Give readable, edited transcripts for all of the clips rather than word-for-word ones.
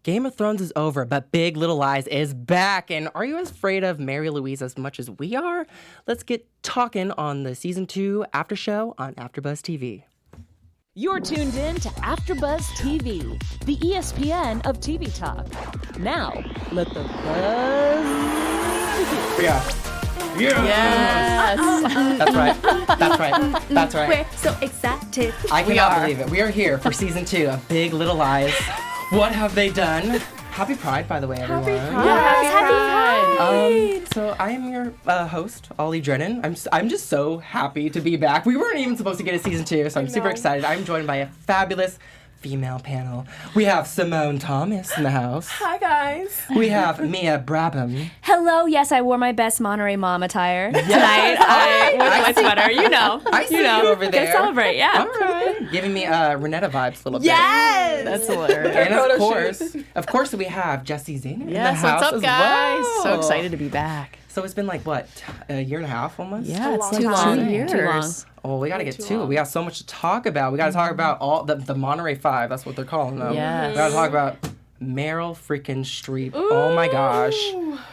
Game of Thrones is over, but Big Little Lies is back. And are you as afraid of Mary Louise as much as we are? Let's get talking on the season 2 after show on AfterBuzz TV. You're tuned in to AfterBuzz TV, the ESPN of TV talk. Now, let the buzz begin. Yeah. Yes. That's right. We're so excited. I cannot believe it. We are here for season 2 of Big Little Lies. What have they done? Happy Pride, by the way, everyone. Happy Pride. So I am your host, Ollie Drennan. I'm just so happy to be back. We weren't even supposed to get a season 2, so I'm super excited. I'm joined by a fabulous female panel. We have Simone Thomas in the house. Hi, guys. We have Mia Brabham. Hello. Yes, I wore my best Monterey Mom attire tonight. I wore my sweater. You know. I see you over there. Gonna celebrate. Yeah. All right. Giving me Renetta vibes a little bit. Yes. That's hilarious. And of course, we have Jesse Zahner in the house what's up, as guys? well. So excited to be back. So it's been like, what, a year and a half almost? Yeah, it's Too like long. 2 years. Too long. Oh, we got to get too to it. long. We got so much to talk about. We got to talk about all the Monterey Five. That's what they're calling them. Yes. We got to talk about Meryl freaking Streep. Oh my gosh.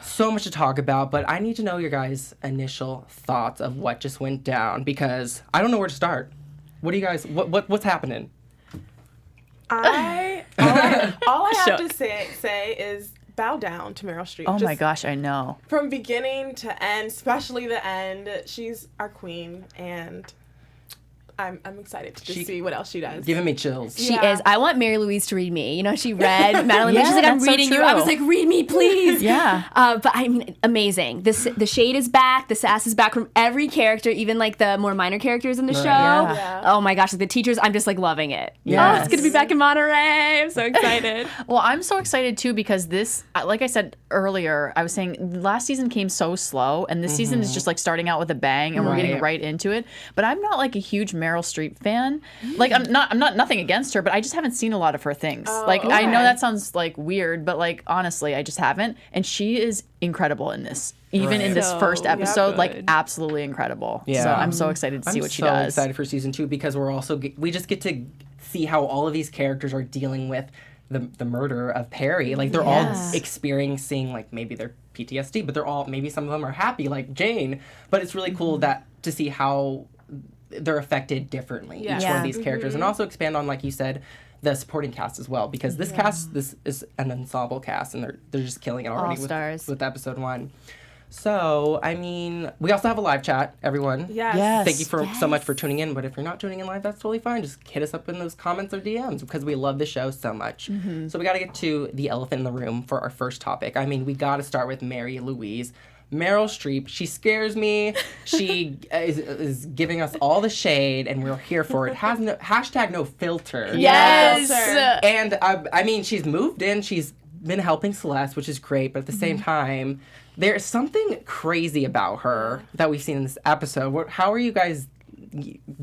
So much to talk about, but I need to know your guys' initial thoughts of what just went down because I don't know where to start. What do you guys, what's happening? All I have to say is bow down to Meryl Streep. Oh my Just gosh, I know. From beginning to end, especially the end, she's our queen, and I'm excited to just see what else she does. Giving me chills. She Yeah. is. I want Mary Louise to read me. You know, she read Madeline. Yeah, She's like, I'm that's so reading you. true. I was like, read me, please. Yeah. But I mean, amazing. The shade is back. The sass is back from every character, even like the more minor characters in the show. Yeah. Yeah. Oh my gosh, like the teachers, I'm just like loving it. Yes. Oh, it's gonna be back in Monterey. I'm so excited. Well, I'm so excited too because this, like I said earlier, I was saying last season came so slow, and this season is just like starting out with a bang, and we're getting right into it. But I'm not like a huge Meryl Streep fan. Like I'm not nothing against her, but I just haven't seen a lot of her things. I know that sounds like weird, but like honestly, I just haven't. And she is incredible in this. Even in this first episode, like absolutely incredible. Yeah. So I'm so excited to see what she does. I'm so excited for season 2 because we just get to see how all of these characters are dealing with the murder of Perry. Like they're all experiencing like maybe their PTSD, but they're all, maybe some of them are happy like Jane. But it's really cool that to see how they're affected differently, each one of these characters, and also expand on, like you said, the supporting cast as well, because this cast, this is an ensemble cast, and they're just killing it already with episode 1. So, I mean, we also have a live chat, everyone. Yes. Thank you so much for tuning in, but if you're not tuning in live, that's totally fine. Just hit us up in those comments or DMs, because we love the show so much. So we got to get to the elephant in the room for our first topic. I mean, we got to start with Mary Louise. Meryl Streep, she scares me. She is giving us all the shade, and we're here for it. Hashtag no filter. Yes. And I mean, she's moved in. She's been helping Celeste, which is great. But at the same time, there's something crazy about her that we've seen in this episode. How are you guys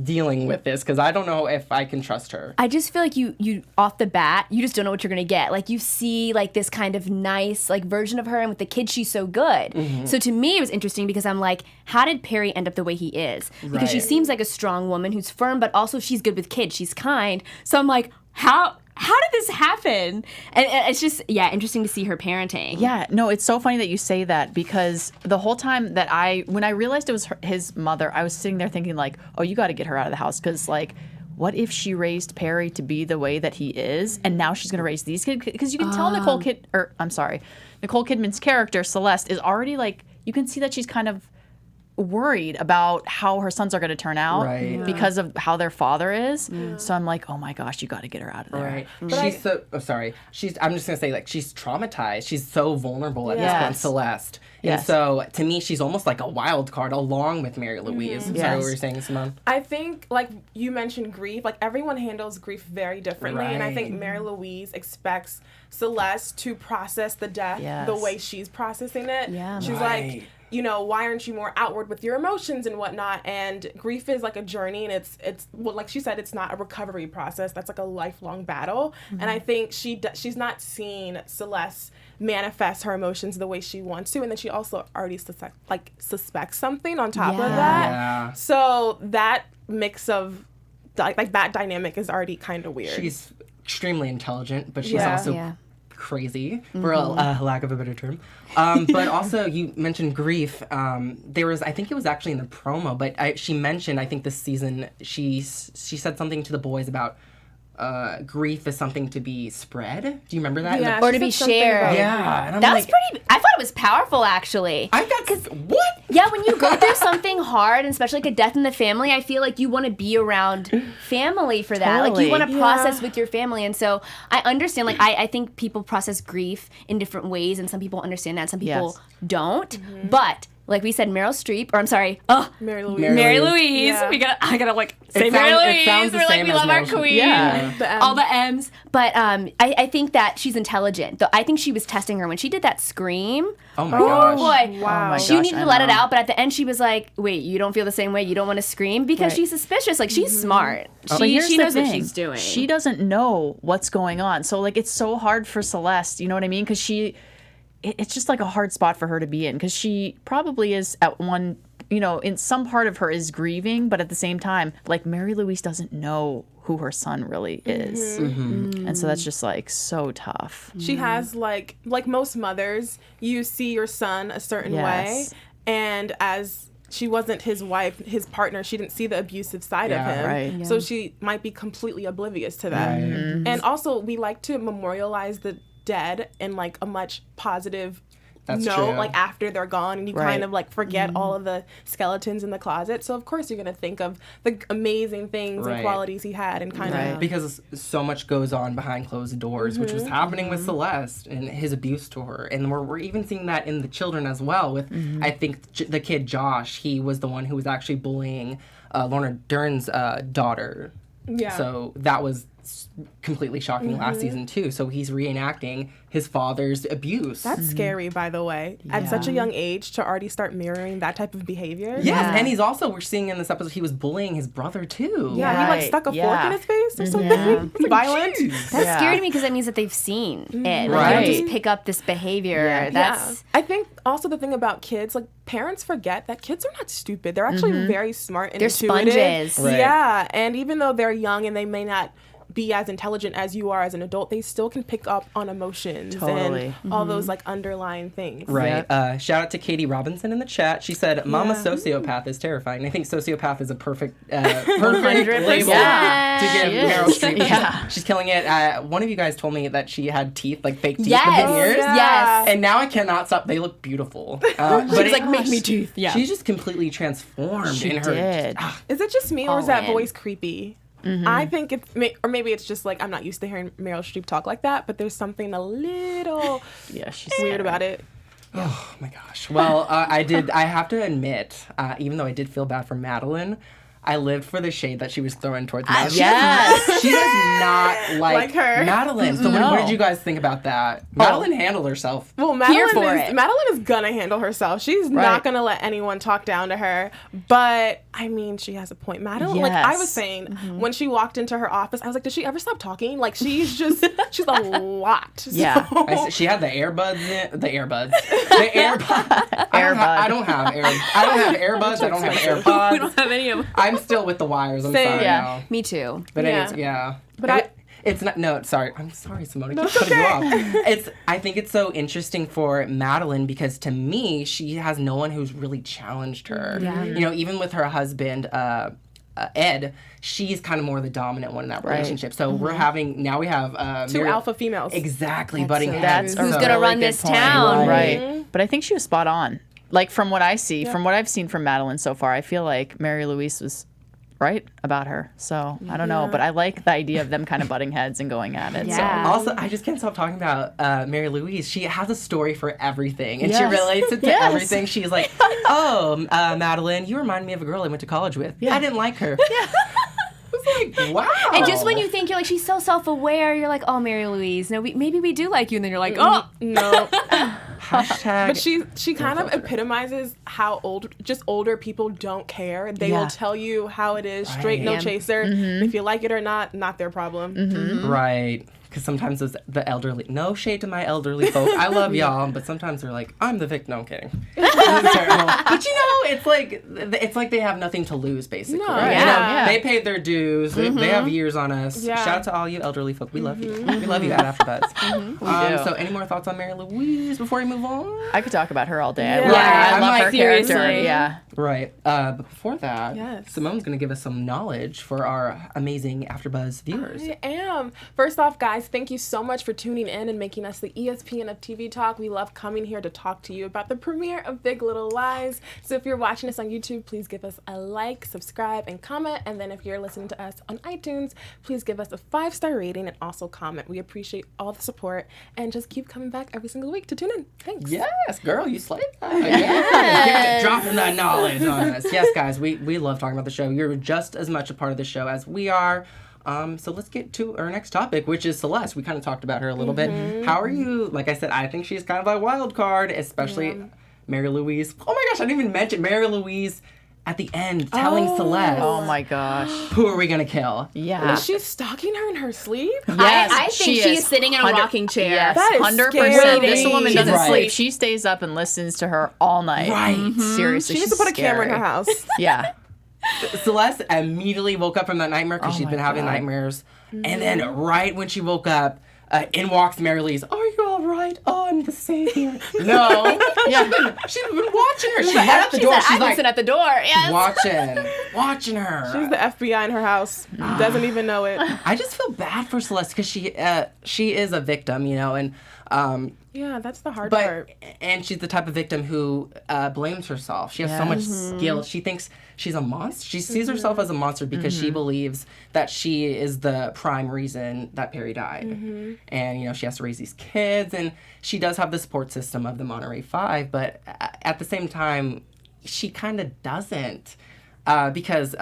dealing with this? Because I don't know if I can trust her. I just feel like you off the bat, you just don't know what you're gonna get. Like you see like this kind of nice like version of her, and with the kids she's so good. So to me it was interesting because I'm like, how did Perry end up the way he is? Because she seems like a strong woman who's firm, but also she's good with kids. She's kind. So I'm like, how did this happen? And it's just, interesting to see her parenting. Yeah, no, it's so funny that you say that because the whole time that when I realized it was his mother, I was sitting there thinking like, oh, you got to get her out of the house because like, what if she raised Perry to be the way that he is, and now she's going to raise these kids? Because you can tell Nicole Kidman's character Celeste is already like, you can see that she's kind of worried about how her sons are going to turn out because of how their father is. So I'm like, oh my gosh, you got to get her out of there. Right. She's I'm just going to say, like, she's traumatized. She's so vulnerable at this point, Celeste. And so, to me, she's almost like a wild card along with Mary Louise. Sorry, what were you saying, Simone? I think, like you mentioned, grief. Like everyone handles grief very differently, and I think Mary Louise expects Celeste to process the death the way she's processing it. Yeah. She's like, you know, why aren't you more outward with your emotions and whatnot? And grief is like a journey, and it's well, like she said, it's not a recovery process. That's like a lifelong battle. And I think she's not seen Celeste manifest her emotions the way she wants to, and then she also already suspects something on top of that. Yeah. So that mix of like that dynamic is already kind of weird. She's extremely intelligent, but she's also crazy, for a lack of a better term. But also, you mentioned grief. There was, I think it was actually in the promo, but she mentioned, I think this season, she said something to the boys about grief is something to be spread. Do you remember that? Yeah, Or to be shared. Yeah. And That was pretty, I thought it was powerful, actually. What? Yeah, when you go through something hard, and especially like a death in the family, I feel like you want to be around family for that. Like, you want to process with your family. And so I understand, like, I think people process grief in different ways, and some people understand that, some people don't. But like we said, Mary Louise. Mary Louise. Yeah. I gotta like say Mary Louise. We're like, we love our queen. Yeah. All the M's. But I think that she's intelligent. Though I think she was testing her when she did that scream. Oh my gosh. Boy. Wow. She needed to let it out, but at the end she was like, wait, you don't feel the same way? You don't want to scream? Because she's suspicious. Like, she's smart. She knows what she's doing. She doesn't know what's going on. So, like, it's so hard for Celeste, you know what I mean? Because it's just like a hard spot for her to be in, because she probably is at one, you know, in some part of her is grieving, but at the same time, like, Mary Louise doesn't know who her son really is. And so that's just like so tough. She has like most mothers, you see your son a certain way, and as she wasn't his wife, his partner, she didn't see the abusive side of him. Right. So she might be completely oblivious to that. And also, we like to memorialize the dead in like a much positive note, like after they're gone, and you kind of like forget all of the skeletons in the closet. So of course you're gonna think of the amazing things and qualities he had, and kind of because so much goes on behind closed doors, which was happening with Celeste and his abuse to her, and we're even seeing that in the children as well. With I think the kid Josh, he was the one who was actually bullying Lorna Dern's daughter. Yeah. So that was completely shocking last season too. So he's reenacting his father's abuse. That's scary, by the way. At such a young age to already start mirroring that type of behavior. Yes, and he's also, we're seeing in this episode, he was bullying his brother too. Yeah, he like stuck a fork in his face or something. Violent. That's scary to me, because that means that they've seen it. Like, they don't just pick up this behavior. That's I think also the thing about kids, like, parents forget that kids are not stupid. They're actually very smart and intuitive. Sponges. Right. Yeah, and even though they're young and they may not be as intelligent as you are as an adult, they still can pick up on emotions and all those like underlying things. Right. Shout out to Katie Robinson in the chat. She said, "Mama sociopath is terrifying." I think sociopath is a perfect label to give Meryl Streep. She's killing it. One of you guys told me that she had teeth, like fake teeth for years. Yes. And now I cannot stop. They look beautiful. But She's like, make me teeth. Yeah. She's just completely transformed in her. Is it just me, or is that voice creepy? I think it's, or maybe it's just like I'm not used to hearing Meryl Streep talk like that, but there's something a little she's weird about it. Oh my gosh. Well, I have to admit, even though I did feel bad for Madeline, I lived for the shade that she was throwing towards Madeline. She does not like her. Madeline. So what did you guys think about that? Madeline handled herself. Well, Madeline is gonna handle herself. She's not gonna let anyone talk down to her. But I mean, she has a point. Madeline, like I was saying, when she walked into her office, I was like, did she ever stop talking? Like, she's a lot. Yeah. So. She had the earbuds. The AirPods. I don't have earbuds. I don't have AirPods. We don't have any of them. I'm still with the wires. I'm sorry. Yeah, me too. But it's not. No, sorry. I'm sorry, Simone. I keep cutting you off. I think it's so interesting for Madeline, because to me, she has no one who's really challenged her. Yeah. You know, even with her husband, Ed, she's kind of more the dominant one in that relationship. So we have two alpha females. Exactly, butting heads. Who's gonna run this town? Right. But I think she was spot on. Like, from what I see, from what I've seen from Madeline so far, I feel like Mary Louise was right about her. So I don't know, but I like the idea of them kind of butting heads and going at it. Yeah. So. Also, I just can't stop talking about Mary Louise. She has a story for everything, and she relates it to everything. She's like, Madeline, you remind me of a girl I went to college with. I didn't like her. It's like, wow. And just when you think you're like, she's so self-aware, you're like, oh, Mary Louise, no, maybe we do like you, and then you're like, oh, no. Hashtag. But she kind of epitomizes how older people don't care. They will tell you how it is, straight, no chaser. If you like it or not their problem. Right. because sometimes the elderly, no shade to my elderly folk, I love y'all, but sometimes they're like, I'm the victim. No, I'm kidding. It's terrible. But you know, it's like they have nothing to lose, basically. No, right? yeah. You know, Yeah. they paid their dues. They have years on us. Yeah. Shout out to all you elderly folk. We love you. We love you at AfterBuzz. We do. So any more thoughts on Mary Louise before we move on? I could talk about her all day. Yeah. I I'm love like, her character. seriously. Yeah. Right. But before that, Yes. Simone's going to give us some knowledge for our amazing AfterBuzz viewers. I am. First off, guys, thank you so much for tuning in and making us the ESPN of TV Talk. We love coming here to talk to you about the premiere of Big Little Lies. So if you're watching us on YouTube, please give us a like, subscribe, and comment. And then if you're listening to us on iTunes, please give us a 5-star rating and also comment. We appreciate all the support and just keep coming back every single week to tune in. Thanks. Yes, girl, you slayed that. Yes. Dropping that knowledge on us. Yes, guys, we love talking about the show. You're just as much a part of the show as we are. So let's get to our next topic, which is Celeste. We kind of talked about her a little bit. How are you? Like I said, I think she's kind of a wild card, especially Mary Louise. Oh my gosh, I didn't even mention Mary Louise at the end telling Celeste, Oh my gosh. who are we going to kill? Yeah. Is she stalking her in her sleep? Yes, I think she is sitting in a 100 rocking chair. Yes, That is 100%. scary. This woman doesn't Right. sleep. She stays up and listens to her all night. Right. Seriously, She needs to she's put a camera in her scary. house. Yeah. Celeste immediately woke up from that nightmare because Oh she'd my been having God. nightmares. And then right when she woke up, in walks Mary Louise. Are you all right? Oh, I'm the savior. No. Yeah. She's been watching her. She's at the door. I've She's been like, sitting at the door. Yes. watching her. She's the FBI in her house. Doesn't even know it. I just feel bad for Celeste because she is a victim, you know, and Yeah, that's the hard but part. and she's the type of victim who blames herself. She has so much guilt. She thinks she's a monster. She sees herself as a monster because she believes that she is the prime reason that Perry died. And, you know, she has to raise these kids, and she does have the support system of the Monterey Five, but at the same time, she kind of doesn't. Because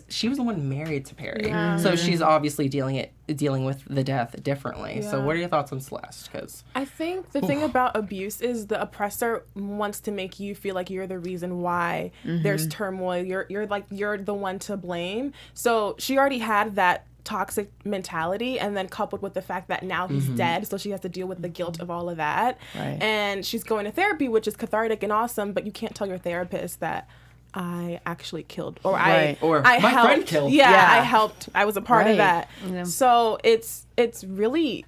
she was the one married to Perry, so she's obviously dealing with the death differently. So, Yeah. what are your thoughts on Celeste? Because I think the thing about abuse is the oppressor wants to make you feel like you're the reason why there's turmoil. You're the one to blame. So she already had that toxic mentality, and then coupled with the fact that now he's dead, so she has to deal with the guilt of all of that. Right. And she's going to therapy, which is cathartic and awesome, but you can't tell your therapist that I actually killed, or Right. Or I my helped. friend killed. Yeah, Yeah. I helped. I was a part of Right. that. Yeah. So it's really,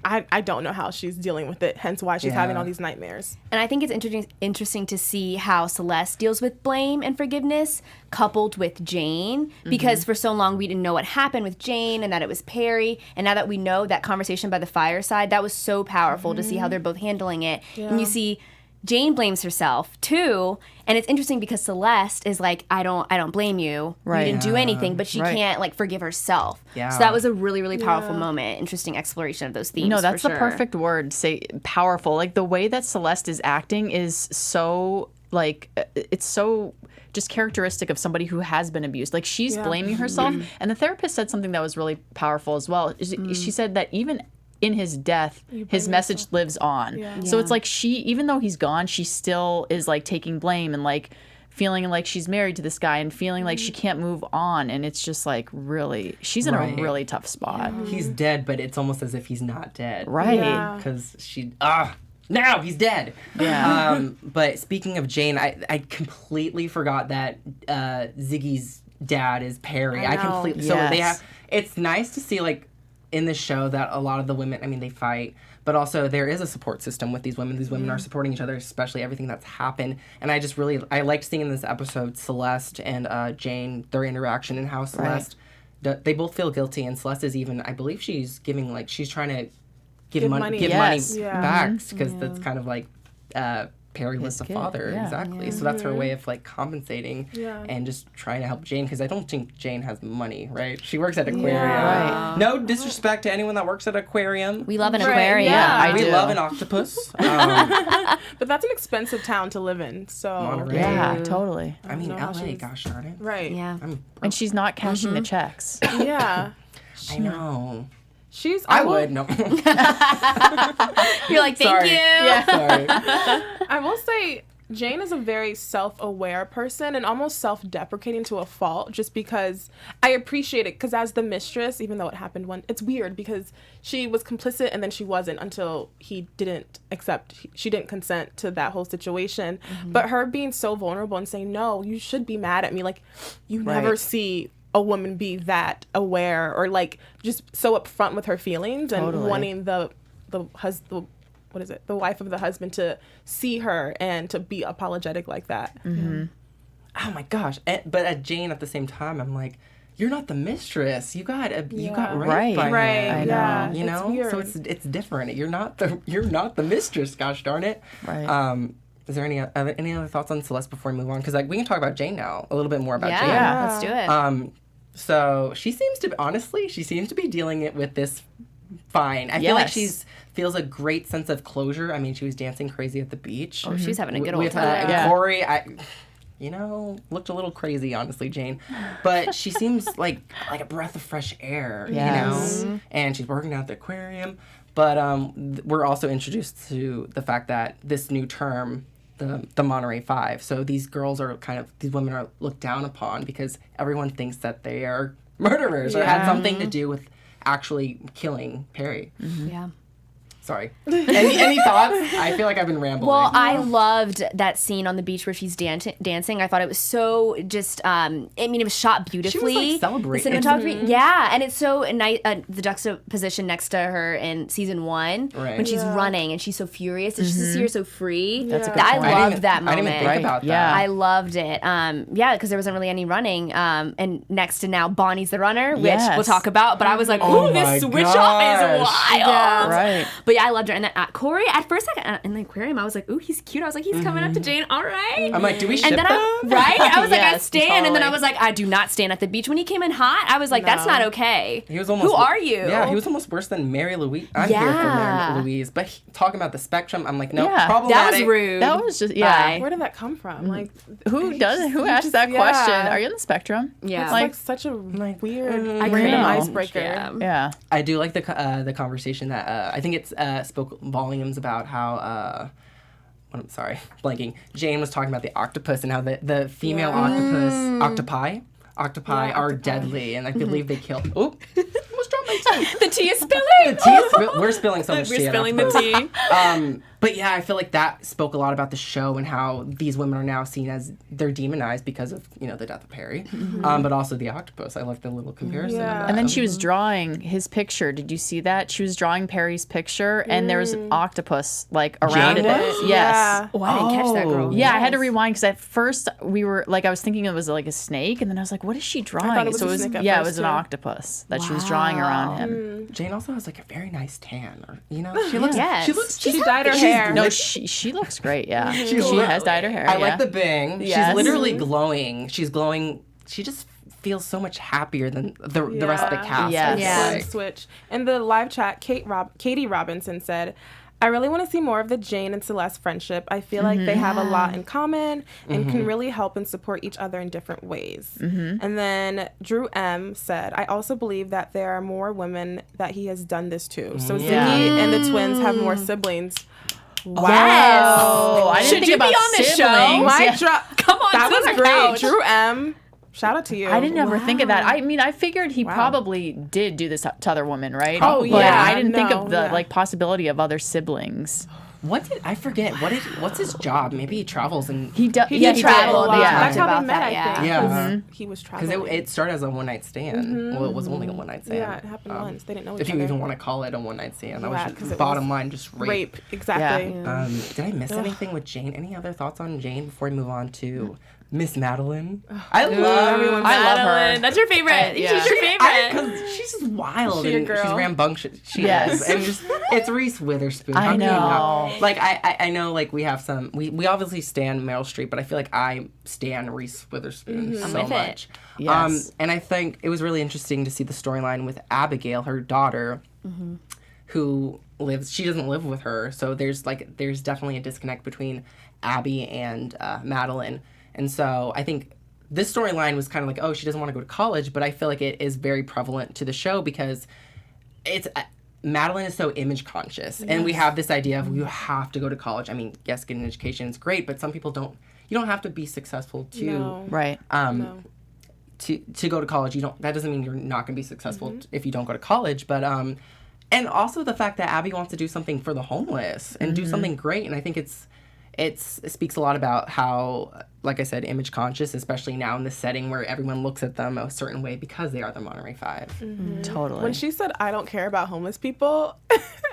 I don't know how she's dealing with it. Hence why she's having Yeah. all these nightmares. And I think it's interesting to see how Celeste deals with blame and forgiveness coupled with Jane, because for so long we didn't know what happened with Jane and that it was Perry. And now that we know that conversation by the fireside, that was so powerful to see how they're both handling it. And you see Jane blames herself too, and it's interesting because Celeste is like, I don't blame you. Right. You didn't do anything, but she Right. can't like forgive herself. Yeah. So that was a really, really powerful moment. Interesting exploration of those themes. No, that's for the sure. perfect word. Say powerful. Like the way that Celeste is acting is so like it's so just characteristic of somebody who has been abused. Like she's blaming herself, and the therapist said something that was really powerful as well. She said that even in his death, his message lives on. So it's like even though he's gone, she still is like taking blame and like feeling like she's married to this guy and feeling like she can't move on. And it's just like really, she's in Right. a really tough spot. He's dead, but it's almost as if he's not dead. Right. Yeah. Because now he's dead. Yeah. But speaking of Jane, I completely forgot that Ziggy's dad is Perry. I know. completely. So Yes. they have. It's nice to see like in the show that a lot of the women. I mean, they fight, but also there is a support system with these women. These women are supporting each other, especially everything that's happened. And I just really liked seeing in this episode Celeste and Jane, their interaction, and how Celeste. They both feel guilty, and Celeste is even. I believe she's giving she's trying to give money Yes. back because that's kind of like Perry was the kid, father, yeah. exactly. So that's her way of like compensating Yeah. and just trying to help Jane, because I don't think Jane has money, right? She works at aquarium. Right. No disrespect to anyone that works at aquarium. We love an Right, aquarium. yeah. I We do. love an octopus. But that's an expensive town to live in. So Monterey. Yeah, totally. I mean, know how LA, she's- gosh darn it. right. Yeah. And she's not cashing the checks. Yeah. I know. She's. I will- would. No. You're like, thank Sorry. you. Sorry. I will say, Jane is a very self-aware person and almost self-deprecating to a fault, just because I appreciate it, because as the mistress, even though it happened it's weird because she was complicit and then she wasn't until she didn't consent to that whole situation. But her being so vulnerable and saying, no, you should be mad at me. Like, you never see a woman be that aware or like just so upfront with her feelings and wanting the wife of the husband to see her and to be apologetic like that. Oh my gosh. But at Jane at the same time, I'm like, you're not the mistress. You got raped by him. I know. You know? So it's different. You're not the mistress, gosh darn it. Right. Is there any other thoughts on Celeste before we move on? Because we can talk about Jane now, a little bit more about Jane. Yeah, let's do it. So she seems to be dealing it with this fine. I feel like feels a great sense of closure. I mean, she was dancing crazy at the beach. Oh, she's having a good old with time. Corey. Looked a little crazy, honestly, Jane. But she seems like a breath of fresh air, you know? And she's working out at the aquarium. But we're also introduced to the fact that this new term, the Monterey Five. So these girls are these women are looked down upon because everyone thinks that they are murderers or had something to do with actually killing Perry. Yeah. Sorry. Any thoughts? I feel like I've been rambling. Well, I loved that scene on the beach where she's dancing. I thought it was so just, it was shot beautifully. She was like celebrating. The cinematography, yeah. And it's so nice, the juxtaposition next to her in season 1 when she's running and she's so furious. And just to see her so free. That's a good I point. loved that moment. I didn't even think about that. Yeah. I loved it. Because there wasn't really any running. And next to now, Bonnie's the runner, which we'll talk about. But I was like, ooh, this switch off is wild. Yeah, right. But yeah, I loved her. And then Corey, at first, in the aquarium, I was like, ooh, he's cute. I was like, he's coming up to Jane. All right. I'm like, do we ship and then them? I was like, I stand. Totally. And then I was like, I do not stand at the beach. When he came in hot, I was like, that's not okay. He was almost, who are you? Yeah, he was almost worse than Mary Louise. I'm here for Mary Louise. But talking about the spectrum, I'm like, no, problematic. That was rude. That was just, Where did that come from? Like, who asked that question? Are you on the spectrum? Yeah. It's like such a weird random icebreaker. Yeah. I do like the conversation that I think it's spoke volumes about how I'm sorry, blanking. Jane was talking about the octopus and how the female octopi are deadly, and I believe they kill. Oh, almost dropped my tea. The tea is spilling. We're spilling so much tea. We're spilling the tea. But yeah, I feel like that spoke a lot about the show and how these women are now seen as they're demonized because of the death of Perry, but also the octopus. I like the little comparison. Yeah. And then she was drawing his picture. Did you see that? She was drawing Perry's picture, and there was an octopus around Jane it. was? Yes. Oh, I didn't catch that girl. Yeah, I had to rewind because at first we were I was thinking it was like a snake, and then I was like, what is she drawing? thought it was a snake at it first, was an too. octopus that she was drawing around him. Jane also has a very nice tan, she looks. Yes. She dyed her hair. No, she looks great. Yeah, she has dyed her hair. I like the bang. Yes. She's literally glowing. She's glowing. She just feels so much happier than the rest of the cast. Yes. Yeah. Switch. In the live chat, Katie Robinson said, I really want to see more of the Jane and Celeste friendship. I feel like they have a lot in common and can really help and support each other in different ways. And then Drew M said, I also believe that there are more women that he has done this to. So Ziggy and the twins have more siblings. Wow. Oh, I didn't Should think you about be on this show? siblings. Mic drop. Come on, That sit on was the great. couch. Drew M. Shout out to you. I didn't ever think of that. I mean, I figured he probably did do this to other women, right? Oh, But yeah. I didn't think of the Yeah. possibility of other siblings. I forget what's his job? Maybe he travels and He did traveled. travel a lot. Yeah. That's how about they met, that, I think. yeah. 'cause He was because traveling. it started as a one night stand. Well, it was only a one night stand. Yeah, it happened once. They didn't know each If you other. even want to call it a one night stand, that Yeah, was 'cause just it bottom was line, just rape. Rape, exactly. Yeah. Did I miss anything with Jane? Any other thoughts on Jane before we move on to Miss Madeline? I love everyone. I love her. Madeline. That's your favorite. Yeah. She's your favorite. because she's just wild She a and girl? she's rambunctious. She Yes. is, and just it's Reese Witherspoon. I How can you not? know. Like I know we have some we obviously stan Meryl Streep, but I feel like I stan Reese Witherspoon so with it. much. Yes. And I think it was really interesting to see the storyline with Abigail, her daughter, who she doesn't live with her, so there's definitely a disconnect between Abby and Madeline, and so I think this storyline was kind of like, oh, she doesn't want to go to college, but I feel like it is very prevalent to the show because it's Madeline is so image conscious, and we have this idea of you have to go to college. I mean, yes, getting an education is great, but some people don't. You don't have to be successful to Right. to go to college. You don't. That doesn't mean you're not going to be successful if you don't go to college. But and also the fact that Abby wants to do something for the homeless and do something great, and I think it speaks a lot about how, like I said, image conscious, especially now in this setting where everyone looks at them a certain way because they are the Monterey Five. Totally. When she said, I don't care about homeless people,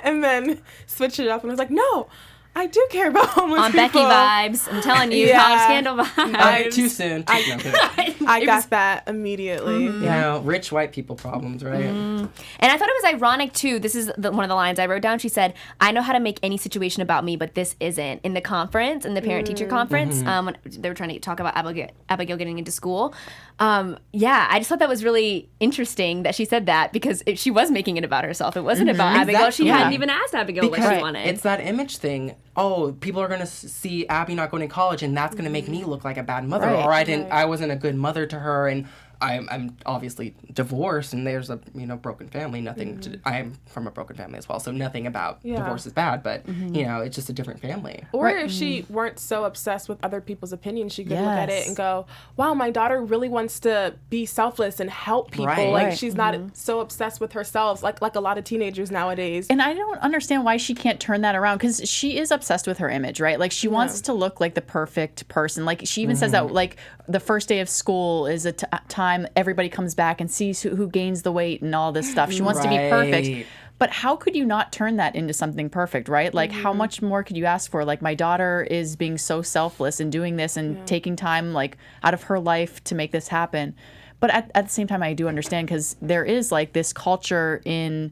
and then switched it up and was like, no, I do care about homeless On people. Becky vibes. I'm telling you, Yeah. college scandal vibes. Too soon. I got that immediately. You know, rich white people problems, right? And I thought it was ironic, too. This is one of the lines I wrote down. She said, I know how to make any situation about me, but this isn't. In the conference, in the parent-teacher conference, when they were trying to talk about Abigail getting into school. Yeah, I just thought that was really interesting that she said that because she was making it about herself. It wasn't about Abigail. She hadn't even asked Abigail what she wanted. It's that image thing. Oh, people are going to see Abby not going to college, and that's going to make me look like a bad mother, or I wasn't a good mother to her, and I'm obviously divorced, and there's a broken family. Nothing. I'm from a broken family as well, so nothing about divorce is bad. But it's just a different family. Or if she weren't so obsessed with other people's opinions, she could look at it and go, "Wow, my daughter really wants to be selfless and help people. Like she's not so obsessed with herself, like a lot of teenagers nowadays." And I don't understand why she can't turn that around, because she is obsessed with her image, right? Like she wants to look like the perfect person. Like she even says that like the first day of school is a time everybody comes back and sees who gains the weight and all this stuff. She wants to be perfect. But how could you not turn that into something perfect, right? Like how much more could you ask for? Like my daughter is being so selfless and doing this and taking time like out of her life to make this happen. But at the same time, I do understand, because there is like this culture in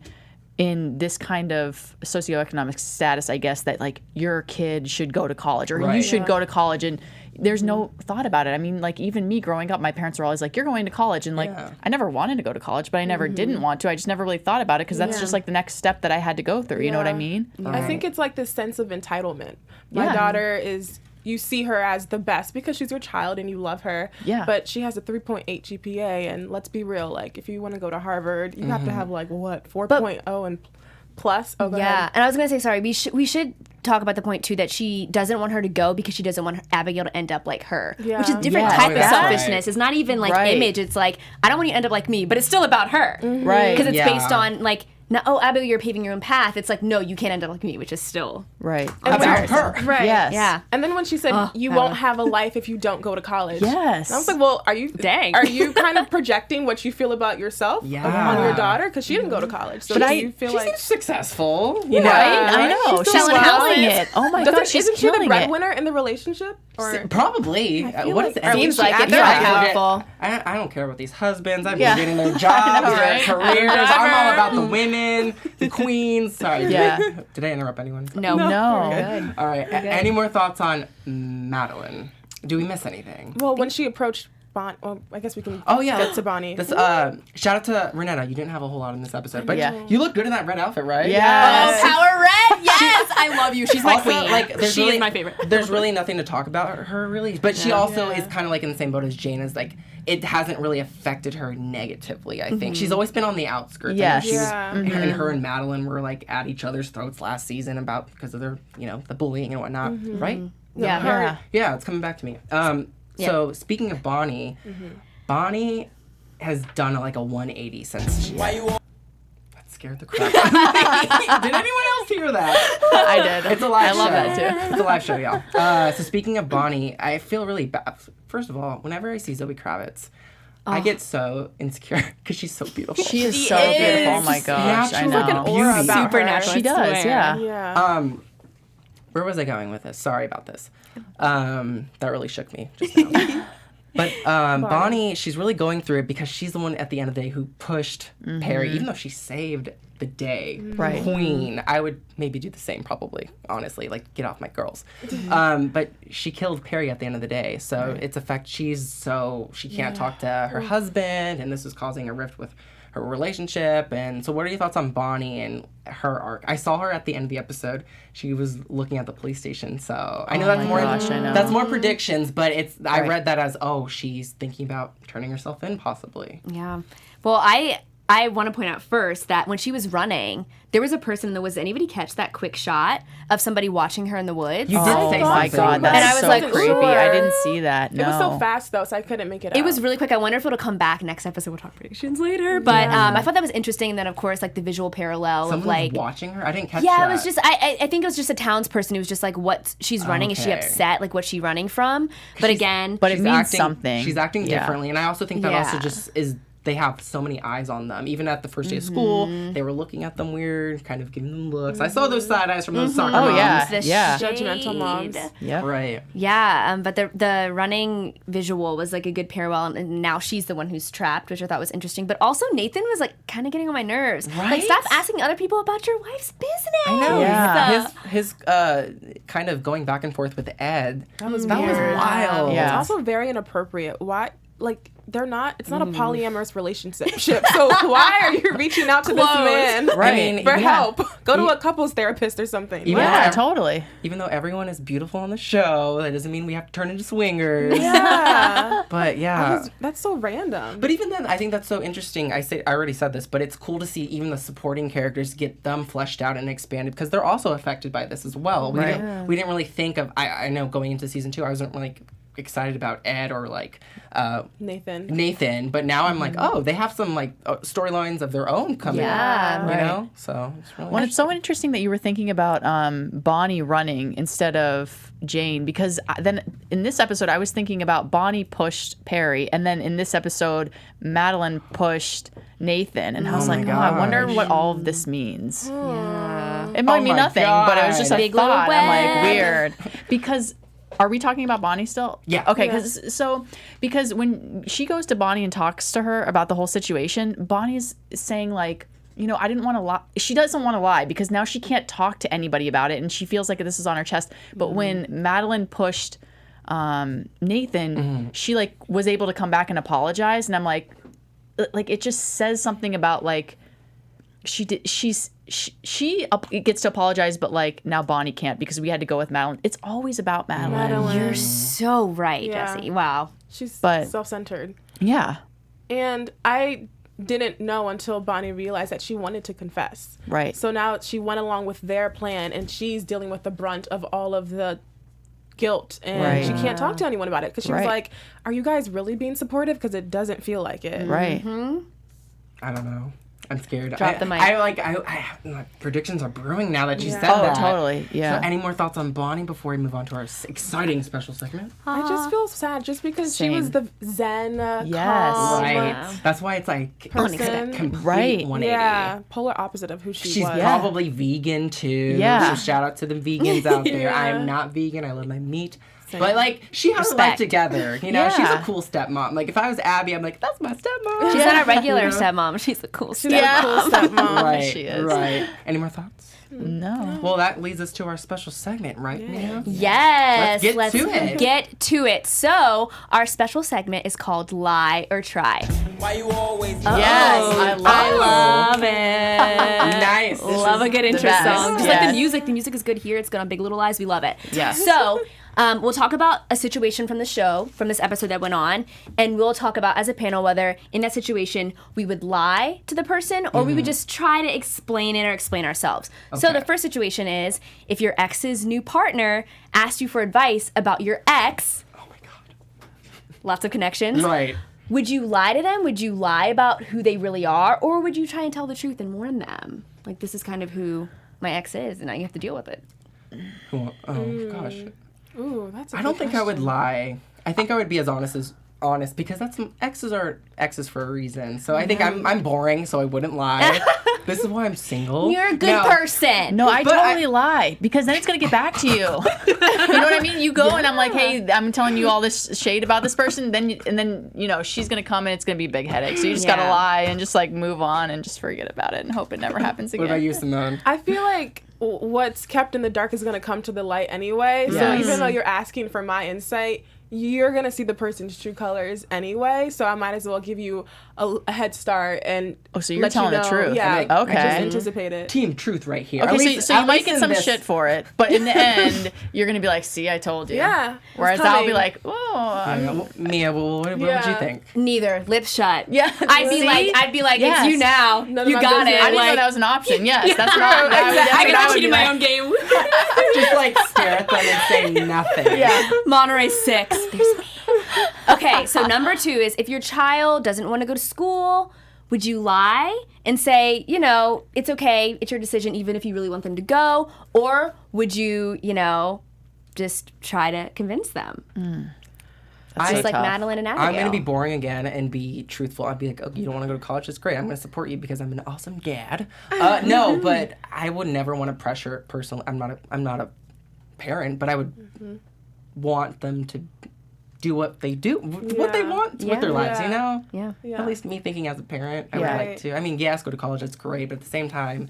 this kind of socioeconomic status, I guess, that like your kid should go to college, or you should go to college, and there's no thought about it. I mean, like even me growing up, my parents were always like, you're going to college, and like I never wanted to go to college, but I never didn't want to. I just never really thought about it, because that's just like the next step that I had to go through. You know what I mean? I think it's like this sense of entitlement. My daughter is, you see her as the best because she's your child and you love her. Yeah. But she has a 3.8 GPA, and let's be real, like if you want to go to Harvard, you have to have like what, 4.0 and plus. Oh, go ahead. And I was gonna say, sorry, we should talk about the point too that she doesn't want her to go because she doesn't want Abigail to end up like her, which is a different type of selfishness. It's not even like image. It's like, I don't want you to end up like me, but it's still about her, right? Because it's based on like, no, oh, Abigail, you're paving your own path. It's like, no, you can't end up like me, which is still about her. Right. Yes. Yeah. And then when she said, you won't have a life if you don't go to college. Yes. And I was like, well, are you kind of projecting what you feel about yourself on your daughter? Because she didn't go to college. So do you feel like she's successful? Right? I know. She's killing it. Oh my gosh, she's isn't she the killing it. breadwinner in the relationship? Or Probably. What is it? Seems like it's very powerful. I don't care about these husbands. I'm getting their jobs, their careers. I'm all about the women, the queens. Sorry. Did I interrupt anyone? No. Good. All right. Any more thoughts on Madeline? Do we miss anything? Well, when she approached Bonnie, well, I guess we can get to Bonnie. This, shout out to Renetta. You didn't have a whole lot in this episode, but you look good in that red outfit, right? Yes. Oh, power red. Yes, I love you. She's my Also, queen. like, She is my favorite. There's really nothing to talk about her, really. But she also is kind of like in the same boat as Jane. Is like, it hasn't really affected her negatively, I think. She's always been on the outskirts. Yes. She was, and her and Madeline were like at each other's throats last season because of their, the bullying and whatnot, right? Yeah. Yeah, it's coming back to me. So speaking of Bonnie, Bonnie has done like a 180 since she. That scared the crap out of me. Did anyone else hear that? I did. It's a live show. I love that too. It's a live show, y'all. So speaking of Bonnie, I feel really bad. First of all, whenever I see Zoe Kravitz, I get so insecure because she's so beautiful. She is so beautiful. Oh my gosh, I She's know. like an aura about Supernatural. She does, yeah. Yeah. Where was I going with this? Sorry about this. That really shook me just now. But Bonnie, she's really going through it because she's the one at the end of the day who pushed Perry, even though she saved the day. Right. Queen. I would maybe do the same, probably, honestly, like, get off my girls. But she killed Perry at the end of the day. So it's a fact she can't talk to her husband, and this is causing a rift with her relationship. And so what are your thoughts on Bonnie and her arc? I saw her at the end of the episode. She was looking at the police station. So I know that's more predictions, but I read that as, she's thinking about turning herself in possibly. Yeah. Well, I I want to point out first that when she was running, there was a person. Did anybody catch that quick shot of somebody watching her in the woods? You did say my something. God, that's And I was so like, creepy. sure. I didn't see that. No. It was so fast though, so I couldn't make it out. It was really quick. I wonder if it'll come back next episode. We'll talk predictions later. But I thought that was interesting. And then, of course, like the visual parallel Someone of like was watching her? I didn't catch yeah, that. it was just I think it was just a townsperson who was just like, what she's running. Is she Okay. upset? Like, what's she running from? But again, But it She's means acting, something. She's acting Yeah. differently, and I also think that also Yeah. just is they have so many eyes on them. Even at the first day of school, they were looking at them weird, kind of giving them looks. I saw those side eyes from those soccer Oh, moms. yeah. the Yeah. shade. Judgmental moms. Yep. Right. Yeah, but the running visual was like a good parallel, and now she's the one who's trapped, which I thought was interesting. But also Nathan was like kind of getting on my nerves. Like, Right? stop asking other people about your wife's business. I know. Yeah. His kind of going back and forth with Ed. That was weird. wild. Yeah. It's also very inappropriate. Why? Like, they're not. It's not a polyamorous relationship. So why are you reaching out to this man Right. I mean, for yeah. help? Go to a couples therapist or something. Even Yeah, though- totally. Even though everyone is beautiful on the show, that doesn't mean we have to turn into swingers. Yeah. But yeah. That's so random. But even then, I think that's so interesting. I already said this, but it's cool to see even the supporting characters get them fleshed out and expanded because they're also affected by this as well. We didn't really think of. I know going into season 2, I wasn't really excited about Ed or like Nathan, but now I'm like, oh, they have some like storylines of their own coming. Yeah. You Right. know, so it's really. Well, it's so interesting that you were thinking about Bonnie running instead of Jane, because then in this episode, I was thinking about Bonnie pushed Perry, and then in this episode, Madeline pushed Nathan, and I was like, oh, I wonder what all of this means. Yeah. It might Oh mean my nothing, but it was just a Big little thought. I'm web. like, weird. Because are we talking about Bonnie still? Yeah. Okay, because when she goes to Bonnie and talks to her about the whole situation, Bonnie's saying like, you know, I didn't want to lie. She doesn't want to lie because now she can't talk to anybody about it, and she feels like this is on her chest. But when Madeline pushed Nathan, she like was able to come back and apologize, and I'm like it just says something about like she gets to apologize, but like now Bonnie can't because we had to go with Madeline. It's always about Madeline. You're so right, Yeah. Jessie. Wow. She's But- self-centered. Yeah. And I didn't know until Bonnie realized that she wanted to confess. Right. So now she went along with their plan, and she's dealing with the brunt of all of the guilt, and Right. she can't talk to anyone about it because she was Right. like, are you guys really being supportive? Because it doesn't feel like it. Right. I don't know. I'm scared. Drop the mic. I predictions are brewing now that you said Oh, that. totally. Yeah. So, any more thoughts on Bonnie before we move on to our exciting special segment? I just feel sad just because she Same. was the zen, Yes. calm Right. That's why it's like person. complete Right. 180. Yeah, polar opposite of who she She's was. probably vegan too. Yeah. So shout out to the vegans out there. Yeah. I am not vegan. I love my meat. But like she has her life Respect. together. You know, she's a Yeah. cool stepmom. Like if I was Abby, I'm like, that's my stepmom. She's not a regular stepmom. She's a cool stepmom. Yeah. Cool stepmom. Right. She is. Right. Any more thoughts? No. Well, that leads us to our special segment, right? Mia? Yes, Let's get to it. Get to it. So, our special segment is called Lie or Try. Why you always Yes. I love it. Nice. Love a good intro best. song. Just Yes. like the music. The music is good here. It's good on Big Little Lies. We love it. Yes. So, we'll talk about a situation from the show, from this episode that went on, and we'll talk about as a panel whether in that situation we would lie to the person or we would just try to explain it or explain ourselves. So Okay. the first situation is if your ex's new partner asked you for advice about your ex. Oh my god. Lots of connections. Right. Would you lie to them? Would you lie about who they really are? Or would you try and tell the truth and warn them? Like, this is kind of who my ex is, and now you have to deal with it. Cool. Oh gosh. Ooh, that's a I don't good think I would question. lie. I think I would be as honest because that's exes are exes for a reason. So I think I'm boring, so I wouldn't lie. This is why I'm single. You're a good No. person. No, I But totally lie because then it's gonna get back to you. You know what I mean? You go and I'm like, hey, I'm telling you all this shade about this person. Then you know she's gonna come and it's gonna be a big headache. So you just gotta Yeah. lie and just like move on and just forget about it and hope it never happens again. What about you, Simone? I feel like what's kept in the dark is going to come to the light anyway. So even though you're asking for my insight, you're going to see the person's true colors anyway. So I might as well give you a head start and so you're telling the truth. Yeah. Okay. I just anticipate it. Team truth right here. Okay, so you might get some shit for it, but in the end, you're going to be like, see, I told you. Yeah. Whereas I'll be like, oh. Mia, what would you think? Neither. Lips shut. Yeah. I'd be like, it's you now. None You of my got business. it. I didn't know that was an option. Yes, that's not. I got cheated my own game. Just like stare at them and say nothing. Yeah. Monterey 6. There's me. Okay, so number 2 is if your child doesn't want to go to school, would you lie and say, it's okay, it's your decision, even if you really want them to go? Or would you, just try to convince them? Just like Madeline and Abigail. I'm going to be boring again and be truthful. I'd be like, oh, you don't want to go to college? That's great. I'm going to support you because I'm an awesome dad. No, but I would never want to pressure personally. I'm not a parent, but I would want them to do what they do, what they want with their lives, Yeah. At least me thinking as a parent, I would like to. I mean, yes, go to college, that's great, but at the same time,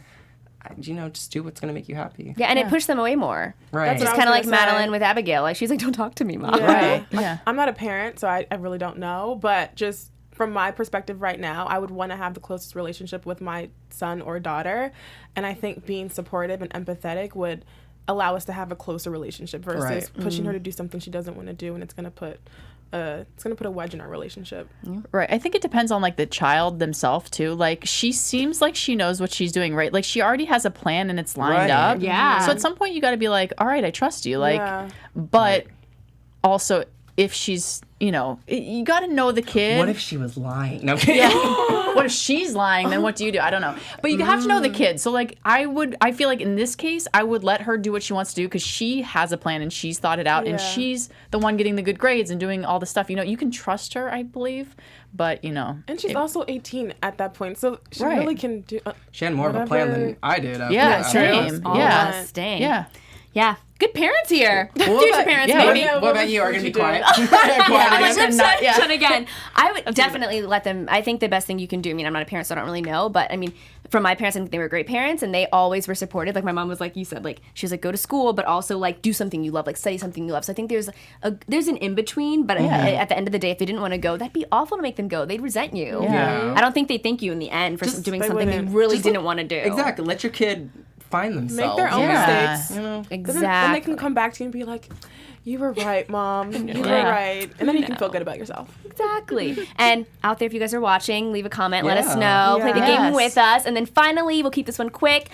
just do what's going to make you happy. Yeah, and it pushed them away more. Right. That's Just what I kind of was like gonna say. Madeline with Abigail. Like, she's like, don't talk to me, Mom. Right. Yeah. I'm not a parent, so I really don't know. But just from my perspective right now, I would want to have the closest relationship with my son or daughter. And I think being supportive and empathetic would allow us to have a closer relationship versus pushing her to do something she doesn't want to do, and it's going to put a wedge in our relationship. Right. I think it depends on like the child themselves too. Like she seems like she knows what she's doing, right? Like she already has a plan and it's lined up. Yeah. So at some point you got to be like, all right, I trust you. Like, but also if she's, you got to know the kid. What if she was lying? No, I'm kidding. What if she's lying? Then what do you do? I don't know. But you have to know the kid. So like I feel like in this case, I would let her do what she wants to do because she has a plan and she's thought it out and she's the one getting the good grades and doing all the stuff. You can trust her, I believe. But and she's also 18 at that point, so she Right. really can do. She had more of a plan than I did. Yeah, Same. All Yeah. of us staying. yeah. Yeah. Good parents here. What Future about- parents, yeah, maybe. Yeah, What about you? Are would you going to you be do? quiet? Quiet I'm like, again? lips shut again. I would definitely let them. I think the best thing you can do. I mean, I'm not a parent, so I don't really know. But I mean, from my parents, I think they were great parents, and they always were supportive. Like my mom was like you said, like she was like go to school, but also like do something you love, like study something you love. So I think there's an in between. But at the end of the day, if they didn't want to go, that'd be awful to make them go. They'd resent you. Yeah. I don't think they thank you in the end for doing they something they wouldn't. really didn't want to do. Exactly. Let your kid find themselves. Make their own Yeah. mistakes. Exactly. Then they can come back to you and be like, "You were right, Mom. You were right," and then you can feel good about yourself. Exactly. And out there, if you guys are watching, leave a comment. Let us Yeah. know. Play the Yes. game with us. And then finally, we'll keep this one quick.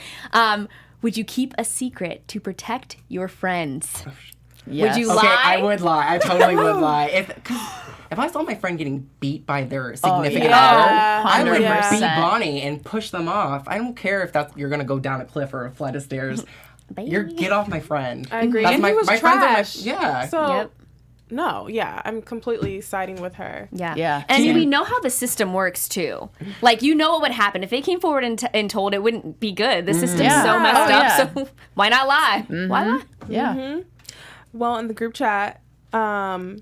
Would you keep a secret to protect your friends? Yes. Would you Okay, lie? I would lie. I totally would lie. If I saw my friend getting beat by their significant yeah. other, I would 100%. be Bonnie and push them off. I don't care if you're gonna go down a cliff or a flight of stairs. Get off my friend. I agree. That's And my, he was my trash. friends are my, So Yep. no, I'm completely siding with her. Yeah. Yeah. And Team. we know how the system works too. Like, what would happen if they came forward and told it wouldn't be good. The system's Yeah. so messed Oh, up. yeah. So why not lie? Why lie? Yeah. Well, in the group chat, Oh.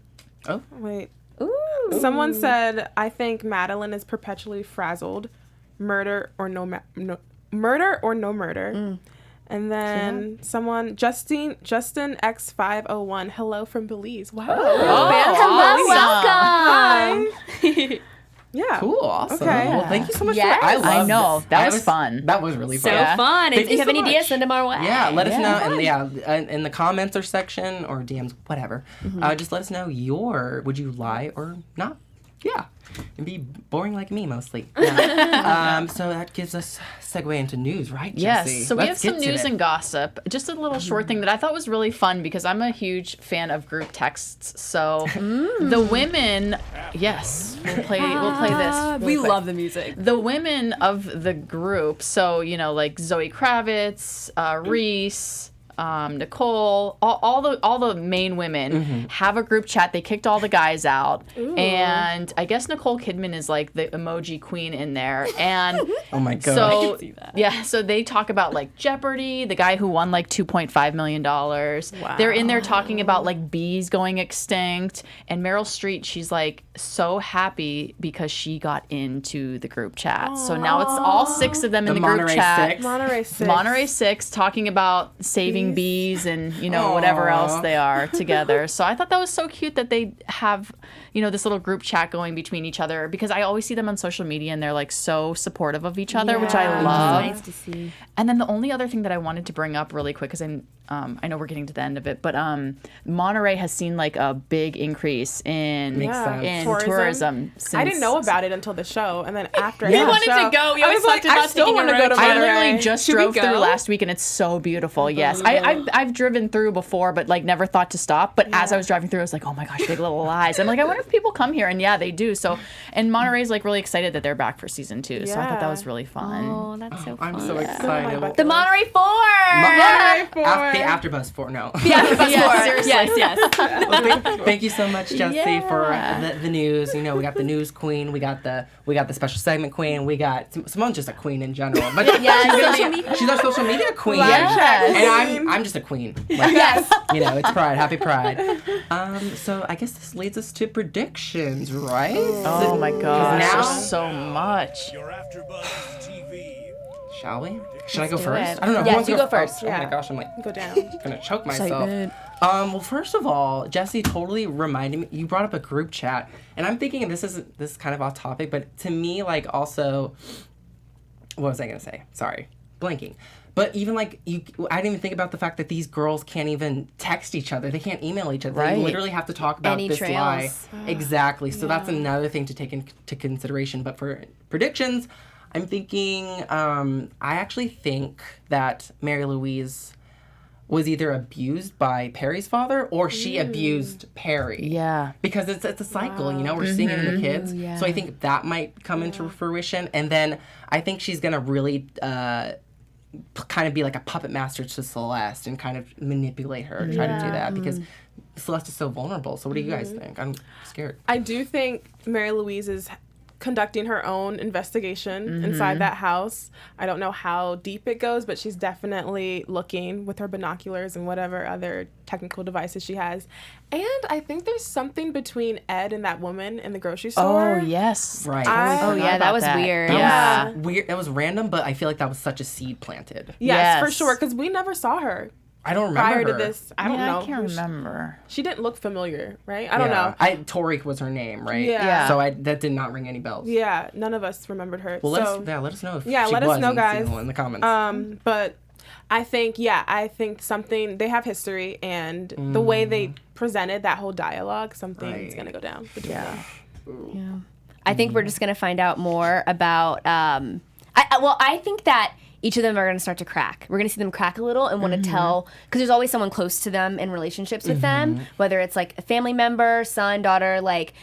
wait. Ooh. Someone said, "I think Madeline is perpetually frazzled. Murder or no murder." And then Justin X501, hello from Belize. Wow. Hello, Welcome. Yeah. Cool, awesome. Okay. Well, thank you so much Yes. for that. I I know. this. That was fun. That was really So fun. fun. And Thank if you have so any much. ideas, send them our way. Yeah, let us Yeah. know, and in the comments or section or DMs, whatever. Just let us know would you lie or not? Yeah, and be boring like me mostly. Yeah. So that gives us segue into news, right, Jessie? Yes. So we have Let's some get to news it. and gossip. Just a little short thing that I thought was really fun because I'm a huge fan of group texts. So the women, yes, we'll play this. We love the music. The women of the group. So like Zoe Kravitz, Reese. Nicole, all the main women have a group chat. They kicked all the guys out, and I guess Nicole Kidman is like the emoji queen in there. And Oh my god. so I can see that. yeah, so they talk about like Jeopardy, the guy who won like $2.5 million. Wow. They're in there talking about like bees going extinct, and Meryl Streep, she's like so happy because she got into the group chat. So now it's all 6 of them in the group Monterey chat. Six. Monterey 6. Talking about saving bees and whatever else they are together. So I thought that was so cute that they have this little group chat going between each other, because I always see them on social media and they're like so supportive of each other, which I Yeah. love. Nice to see. And then the only other thing that I wanted to bring up really quick, because I know we're getting to the end of it, but Monterey has seen like a big increase in Makes sense. in Tourism. tourism. Since, I didn't know about it until the show, and then after We the wanted show, to go. We I always was like, talked about I still taking a want to go road to trip. Monterey. I literally just Should we drove through go? last week, and it's so beautiful. Yes, I've driven through before, but like never thought to stop. But as I was driving through, I was like, oh my gosh, Big Little Lies. I'm like, I wonder if people come here, and yeah, they do. So, and Monterey's like really excited that they're back for season 2. So I thought that was really fun. Oh, that's so fun. I'm so excited. The Monterey 4. Monterey 4. The AfterBuzz 4. No. Yeah, Yeah, seriously. Yes. Well, thank you so much, Jesse, for Yeah. the news. We got the news queen. We got the special segment queen. We got Simone's just a queen in general. But she's our social media queen. Yes. And I'm just a queen. Like, Yes. It's Pride. Happy Pride. So I guess this leads us to predictions, right? Oh my gosh, now- there's so much. Your AfterBuzz TV. Shall we? Should I go do first? it. I don't know. Who Yes, wants to you go first. Oh my Yeah. gosh, I'm like Go down. gonna choke myself. Excitement. Well, first of all, Jesse totally reminded me. You brought up a group chat, and I'm thinking this is kind of off topic, but to me, like, also, what was I gonna say? Sorry, blanking. But even like I didn't even think about the fact that these girls can't even text each other. They can't email each other. Right. They literally have to talk about Any this lie. trails. Exactly. So that's another thing to take into consideration. But for predictions, I'm thinking. I actually think that Mary Louise was either abused by Perry's father or she abused Perry. Yeah. Because it's a cycle, we're seeing it in the kids. Yeah. So I think that might come into fruition. And then I think she's going to really kind of be like a puppet master to Celeste and kind of manipulate her, try to do that because Celeste is so vulnerable. So what do you guys think? I'm scared. I do think Mary Louise is conducting her own investigation inside that house. I don't know how deep it goes, but she's definitely looking with her binoculars and whatever other technical devices she has. And I think there's something between Ed and that woman in the grocery store. Oh yes. Right. Oh, yeah, that was weird. Yeah. That was weird. It was random, but I feel like that was such a seed planted. Yes, for Yes. sure, because we never saw her I don't remember prior to her. this. I don't know. I can't who she- remember. She didn't look familiar, right? I don't Yeah. know. Tori was her name, right? Yeah. So that did not ring any bells. Yeah, none of us remembered her. Well, so, let us know if yeah, she let us was know, in guys. season 1 in the comments. But I think something, they have history, and the way they presented that whole dialogue, something's Right. going to go down between them. Yeah. I think we're just going to find out more about. I think that each of them are going to start to crack. We're going to see them crack a little and want to tell, because there's always someone close to them in relationships with them, whether it's like a family member, son, daughter, like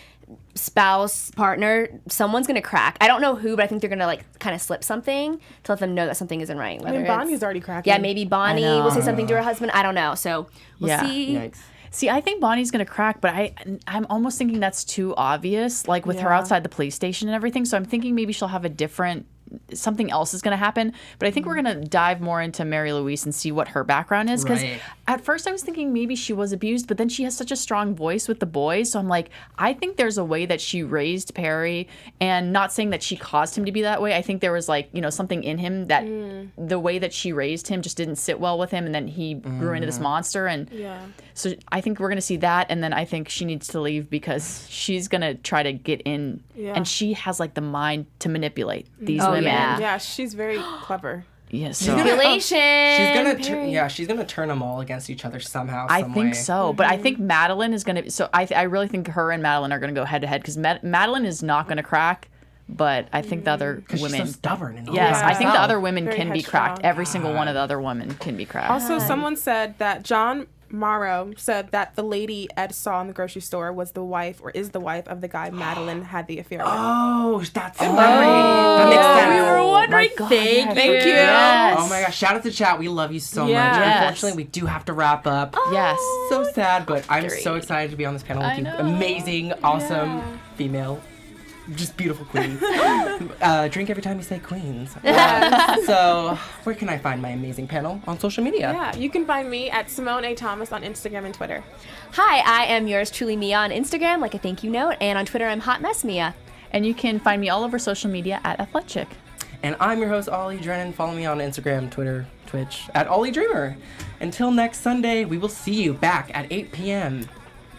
spouse, partner. Someone's going to crack. I don't know who, but I think they're going to like kind of slip something to let them know that something isn't right. I Whether mean, it's- Bonnie's already cracking. Yeah, maybe Bonnie know. will say something to her husband. I don't know. So we'll Yeah. see. Yikes. See, I think Bonnie's gonna crack, but I'm almost thinking that's too obvious, like with her Yeah. outside the police station and everything. So I'm thinking maybe she'll have a different something else is going to happen. But I think we're going to dive more into Mary Louise and see what her background is. Because Right. at first I was thinking maybe she was abused, but then she has such a strong voice with the boys. So I'm like, I think there's a way that she raised Perry, and not saying that she caused him to be that way. I think there was like, something in him that the way that she raised him just didn't sit well with him. And then he grew into this monster. And Yeah. so I think we're going to see that. And then I think she needs to leave because she's going to try to get in. Yeah. And she has like the mind to manipulate these Oh, women. yeah. Yeah, she's very clever. Yeah, so Manipulation. She's gonna turn them all against each other somehow. I some think way. so, but I think Madeline is going to. So I really think her and Madeline are going to go head to head because Madeline is not going to crack, but I think the other 'Cause women. she's so stubborn and all Yes, by I think the herself. other women Very can be headstrong. cracked. Every single one of the other women can be cracked. Also, someone said that John Morrow said that the lady Ed saw in the grocery store was the wife or is the wife of the guy Madeline had the affair with. Oh, that's right. That makes sense. We were wondering. God, Thank you. Yes. Oh my gosh, shout out to chat. We love you so much. Yes. Unfortunately, we do have to wrap up. Yes. So sad, but I'm so excited to be on this panel with you. Amazing, awesome female, just beautiful queens. Drink every time you say queens. So, where can I find my amazing panel? On social media. Yeah, you can find me at Simone A. Thomas on Instagram and Twitter. Hi, I am yours truly, Mia, on Instagram, like a thank you note, and on Twitter, I'm Hot Mess Mia. And you can find me all over social media at Athletic. And I'm your host, Ollie Drennan. Follow me on Instagram, Twitter, Twitch, at Ollie Dreamer. Until next Sunday, we will see you back at 8 p.m.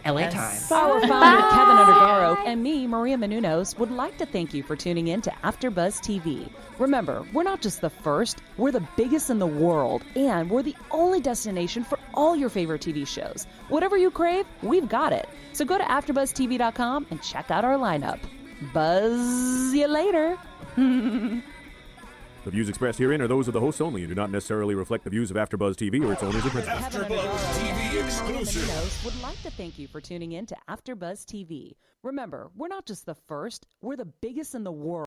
LA time. Our founder, Keven Undergaro, and me, Maria Menounos, would like to thank you for tuning in to AfterBuzz TV. Remember, we're not just the first, we're the biggest in the world, and we're the only destination for all your favorite TV shows. Whatever you crave, we've got it. So go to AfterBuzzTV.com and check out our lineup. Buzz you later. The views expressed herein are those of the hosts only and do not necessarily reflect the views of AfterBuzz TV or its owners or principals. AfterBuzz TV exclusive. Menounos would like to thank you for tuning in to AfterBuzz TV. Remember, we're not just the first, we're the biggest in the world.